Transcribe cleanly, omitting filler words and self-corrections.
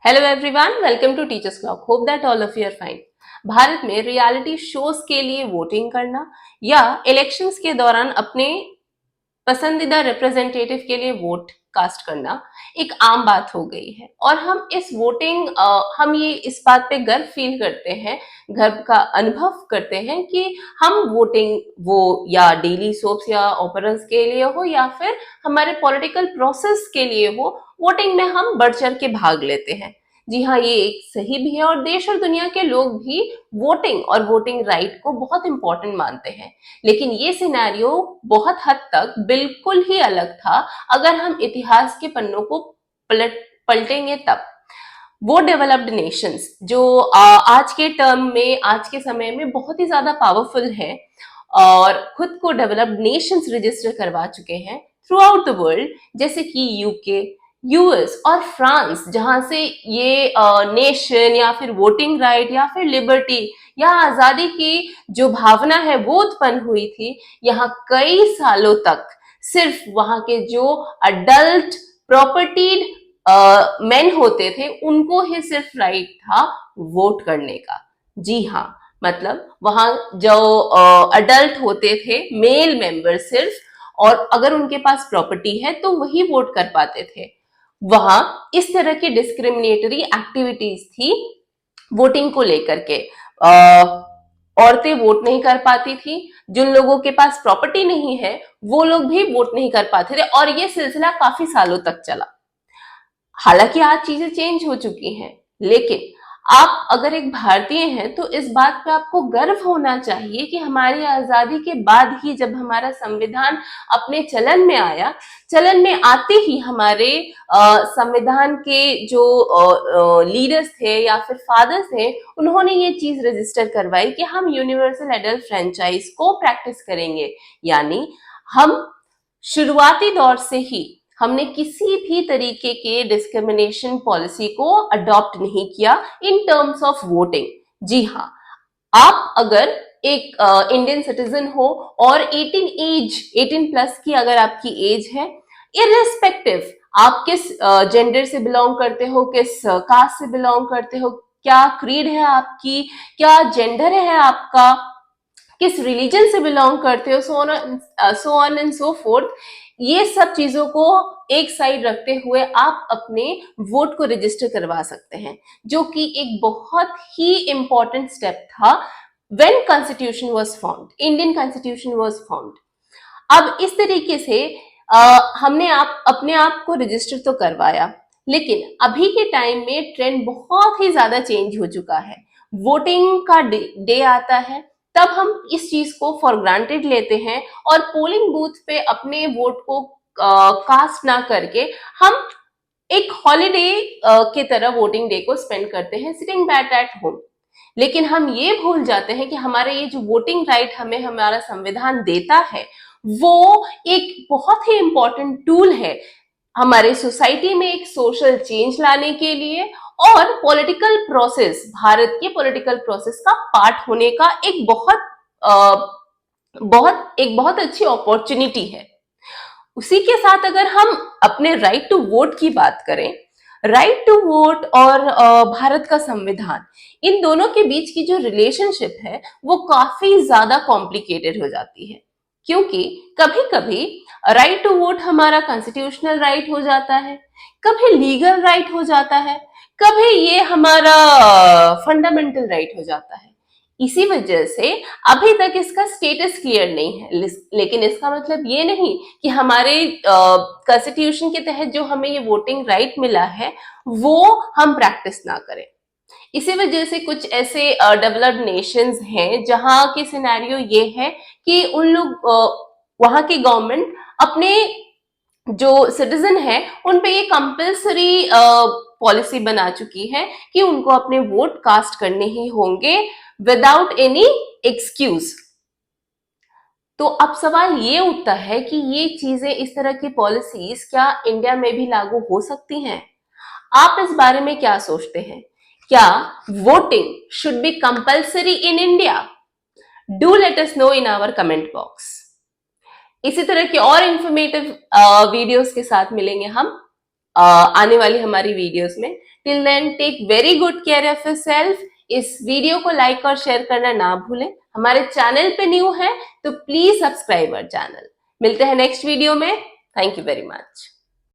Hello everyone, welcome to teachers clock. Hope that all of you are fine. Bharat में reality shows के लिए voting करना या elections के दौरान अपने पसंदीदा रिप्रेजेंटेटिव के लिए वोट कास्ट करना एक आम बात हो गई है। और हम ये इस बात पे गर्व फील करते हैं, गर्व का अनुभव करते हैं कि हम वोटिंग वो या डेली सोप्स या ओपेरास के लिए हो या फिर हमारे पॉलिटिकल प्रोसेस के लिए हो, वोटिंग में हम बढ़ चढ़ के भाग लेते हैं। जी हाँ, ये एक सही भी है और देश और दुनिया के लोग भी वोटिंग और वोटिंग राइट को बहुत इंपॉर्टेंट मानते हैं। लेकिन ये सिनेरियो बहुत हद तक बिल्कुल ही अलग था अगर हम इतिहास के पन्नों को पलटेंगे तब। वो डेवलप्ड नेशंस जो आज के टर्म में, आज के समय में बहुत ही ज्यादा पावरफुल है और खुद को डेवलप्ड नेशंस रजिस्टर करवा चुके हैं थ्रू आउट द वर्ल्ड, जैसे कि यूके, यूएस और फ्रांस, जहां से ये नेशन या फिर वोटिंग राइट या फिर लिबर्टी या आजादी की जो भावना है वो उत्पन्न हुई थी। यहाँ कई सालों तक सिर्फ वहां के जो अडल्ट प्रॉपर्टीड मेन होते थे उनको ही सिर्फ राइट था वोट करने का। जी हाँ, मतलब वहां जो अडल्ट होते थे मेल मेंबर सिर्फ, और अगर उनके पास प्रॉपर्टी है तो वही वोट कर पाते थे। वहां इस तरह की डिस्क्रिमिनेटरी एक्टिविटीज थी वोटिंग को लेकर के। औरतें वोट नहीं कर पाती थी, जिन लोगों के पास प्रॉपर्टी नहीं है वो लोग भी वोट नहीं कर पाते थे, और ये सिलसिला काफी सालों तक चला। हालांकि आज चीजें चेंज हो चुकी हैं, लेकिन आप अगर एक भारतीय हैं तो इस बात पे आपको गर्व होना चाहिए कि हमारी आजादी के बाद ही जब हमारा संविधान अपने चलन में आया, चलन में आते ही हमारे संविधान के जो लीडर्स थे या फिर फादर्स थे, उन्होंने ये चीज रजिस्टर करवाई कि हम यूनिवर्सल एडल्ट फ्रेंचाइज को प्रैक्टिस करेंगे। यानी हम शुरुआती दौर से ही हमने किसी भी तरीके के डिस्क्रिमिनेशन पॉलिसी को अडॉप्ट नहीं किया इन टर्म्स ऑफ वोटिंग। जी हाँ, आप अगर एक इंडियन सिटीजन हो और 18 प्लस की अगर आपकी एज है, इररिस्पेक्टिव आप किस जेंडर से बिलोंग करते हो, किस कास्ट से बिलोंग करते हो, क्या क्रीड है आपकी, क्या जेंडर है आपका, किस रिलीजन से बिलोंग करते हो, so on and so fourth, ये सब चीजों को एक साइड रखते हुए आप अपने वोट को रजिस्टर करवा सकते हैं, जो कि एक बहुत ही इंपॉर्टेंट स्टेप था when constitution was formed, Indian constitution was formed. अब इस तरीके से हमने अपने आप को रजिस्टर तो करवाया, लेकिन अभी के टाइम में ट्रेंड बहुत ही ज्यादा चेंज हो चुका है। वोटिंग का डे आता है, तब हम इस चीज को फॉर ग्रांटेड लेते हैं और पोलिंग बूथ पे अपने वोट को कास्ट ना करके हम एक हॉलीडे के तरह वोटिंग डे को स्पेंड करते हैं सिटिंग बैक एट होम। लेकिन हम ये भूल जाते हैं कि हमारे ये जो वोटिंग राइट हमें हमारा संविधान देता है, वो एक बहुत ही इंपॉर्टेंट टूल है हमारे सोसाइटी में एक सोशल चेंज लाने के लिए और पॉलिटिकल प्रोसेस, भारत के पॉलिटिकल प्रोसेस का पार्ट होने का एक बहुत अच्छी अपॉर्चुनिटी है। उसी के साथ अगर हम अपने राइट टू वोट की बात करें, राइट टू वोट और भारत का संविधान, इन दोनों के बीच की जो रिलेशनशिप है वो काफी ज्यादा कॉम्प्लिकेटेड हो जाती है, क्योंकि कभी कभी राइट टू वोट हमारा कॉन्स्टिट्यूशनल राइट हो जाता है, कभी लीगल राइट हो जाता है, कभी ये हमारा फंडामेंटल राइट हो जाता है। इसी वजह से अभी तक इसका स्टेटस क्लियर नहीं है, लेकिन इसका मतलब ये नहीं कि हमारे कॉन्स्टिट्यूशन के तहत जो हमें ये वोटिंग राइट मिला है वो हम प्रैक्टिस ना करें। इसी वजह से कुछ ऐसे डेवलप्ड नेशंस हैं जहां के सिनेरियो ये है कि उन लोग वहां की गवर्नमेंट अपने जो सिटीजन है उन पे ये कंपलसरी पॉलिसी बना चुकी है कि उनको अपने वोट कास्ट करने ही होंगे विदाउट एनी एक्सक्यूज। तो अब सवाल ये उठता है कि ये चीजें, इस तरह की पॉलिसीज क्या इंडिया में भी लागू हो सकती हैं? आप इस बारे में क्या सोचते हैं? क्या voting should be compulsory in India? Do let us know in our comment box. इसी तरह के और इंफॉर्मेटिव वीडियोस के साथ मिलेंगे हम। आने वाली हमारी वीडियोस में। Till then take very good care of yourself. इस वीडियो को लाइक और शेयर करना ना भूलें। हमारे चैनल पे न्यू है तो प्लीज सब्सक्राइब आवर चैनल। मिलते हैं नेक्स्ट वीडियो में। Thank you very much.